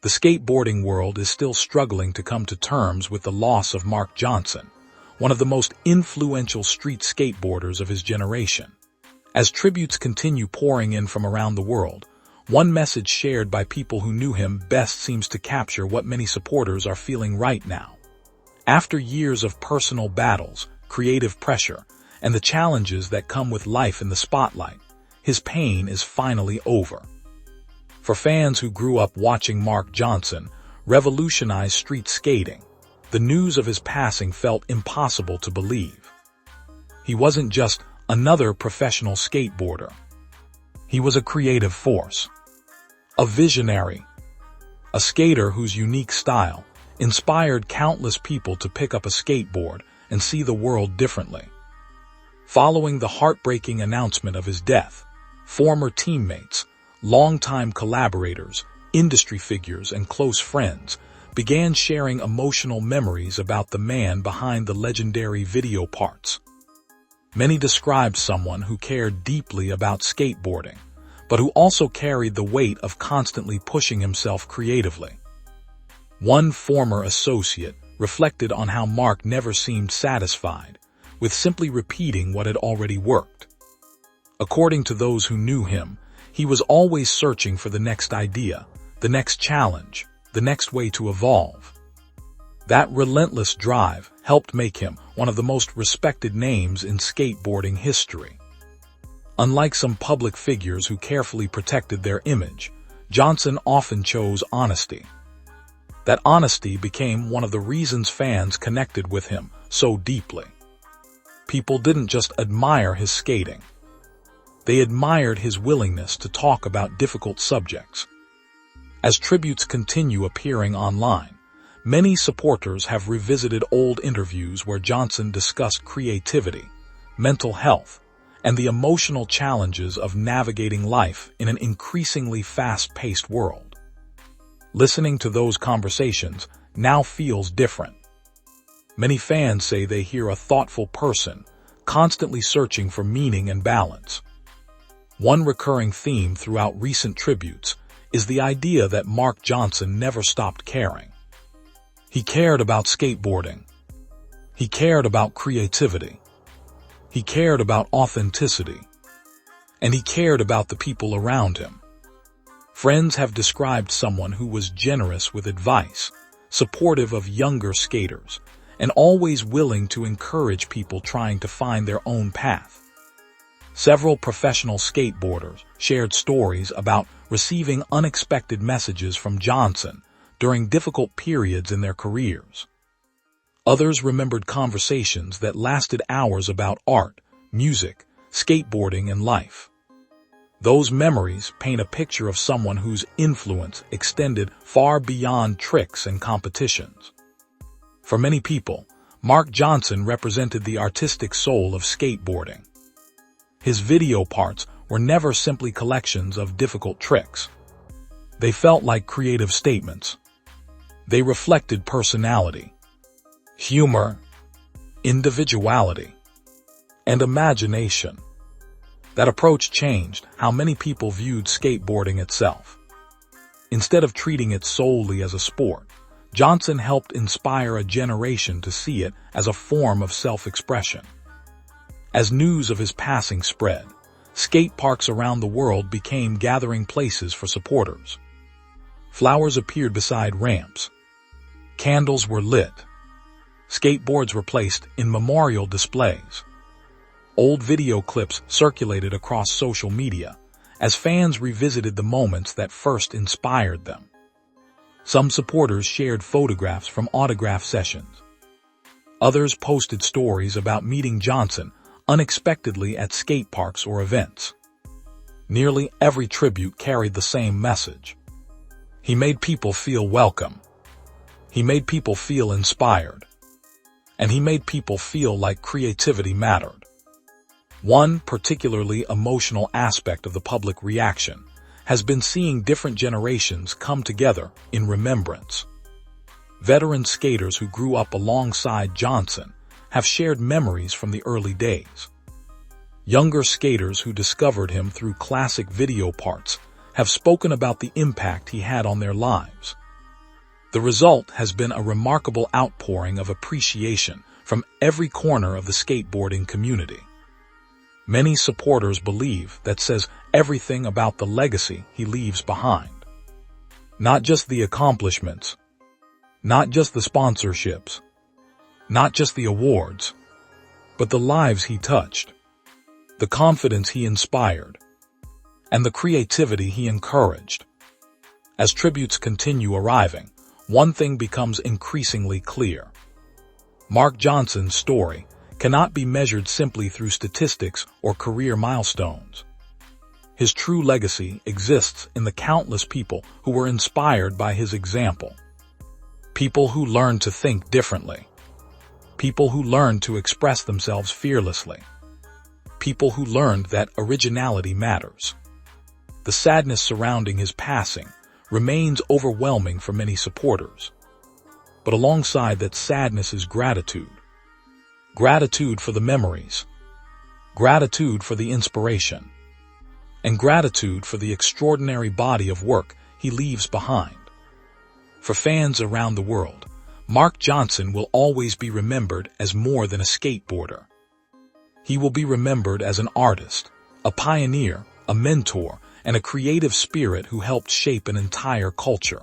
The skateboarding world is still struggling to come to terms with the loss of Marc Johnson, one of the most influential street skateboarders of his generation. As tributes continue pouring in from around the world, one message shared by people who knew him best seems to capture what many supporters are feeling right now. After years of personal battles, creative pressure, and the challenges that come with life in the spotlight, his pain is finally over. For fans who grew up watching Marc Johnson revolutionize street skating, the news of his passing felt impossible to believe. He wasn't just another professional skateboarder. He was a creative force, a visionary, a skater whose unique style inspired countless people to pick up a skateboard and see the world differently. Following the heartbreaking announcement of his death, former teammates, longtime collaborators, industry figures, and close friends began sharing emotional memories about the man behind the legendary video parts. Many described someone who cared deeply about skateboarding, but who also carried the weight of constantly pushing himself creatively. One former associate reflected on how Marc never seemed satisfied with simply repeating what had already worked. According to those who knew him, he was always searching for the next idea, the next challenge, the next way to evolve. That relentless drive helped make him one of the most respected names in skateboarding history. Unlike some public figures who carefully protected their image, Johnson often chose honesty. That honesty became one of the reasons fans connected with him so deeply. People didn't just admire his skating. They admired his willingness to talk about difficult subjects. As tributes continue appearing online, many supporters have revisited old interviews where Johnson discussed creativity, mental health, and the emotional challenges of navigating life in an increasingly fast-paced world. Listening to those conversations now feels different. Many fans say they hear a thoughtful person, constantly searching for meaning and balance. One recurring theme throughout recent tributes is the idea that Marc Johnson never stopped caring. He cared about skateboarding. He cared about creativity. He cared about authenticity. And he cared about the people around him. Friends have described someone who was generous with advice, supportive of younger skaters, and always willing to encourage people trying to find their own path. Several professional skateboarders shared stories about receiving unexpected messages from Johnson during difficult periods in their careers. Others remembered conversations that lasted hours about art, music, skateboarding, and life. Those memories paint a picture of someone whose influence extended far beyond tricks and competitions. For many people, Marc Johnson represented the artistic soul of skateboarding. His video parts were never simply collections of difficult tricks. They felt like creative statements. They reflected personality, humor, individuality, and imagination. That approach changed how many people viewed skateboarding itself. Instead of treating it solely as a sport, Johnson helped inspire a generation to see it as a form of self-expression. As news of his passing spread, skate parks around the world became gathering places for supporters. Flowers appeared beside ramps. Candles were lit. Skateboards were placed in memorial displays. Old video clips circulated across social media as fans revisited the moments that first inspired them. Some supporters shared photographs from autograph sessions. Others posted stories about meeting Johnson unexpectedly at skate parks or events. Nearly every tribute carried the same message. He made people feel welcome. He made people feel inspired. And he made people feel like creativity mattered. One particularly emotional aspect of the public reaction has been seeing different generations come together in remembrance. Veteran skaters who grew up alongside Johnson have shared memories from the early days. Younger skaters who discovered him through classic video parts have spoken about the impact he had on their lives. The result has been a remarkable outpouring of appreciation from every corner of the skateboarding community. Many supporters believe that says everything about the legacy he leaves behind. Not just the accomplishments, not just the sponsorships, not just the awards, but the lives he touched, the confidence he inspired, and the creativity he encouraged. As tributes continue arriving, one thing becomes increasingly clear. Marc Johnson's story cannot be measured simply through statistics or career milestones. His true legacy exists in the countless people who were inspired by his example. People who learned to think differently. People who learned to express themselves fearlessly. People who learned that originality matters. The sadness surrounding his passing remains overwhelming for many supporters. But alongside that sadness is gratitude. Gratitude for the memories. Gratitude for the inspiration. And gratitude for the extraordinary body of work he leaves behind. For fans around the world, Marc Johnson will always be remembered as more than a skateboarder. He will be remembered as an artist, a pioneer, a mentor, and a creative spirit who helped shape an entire culture.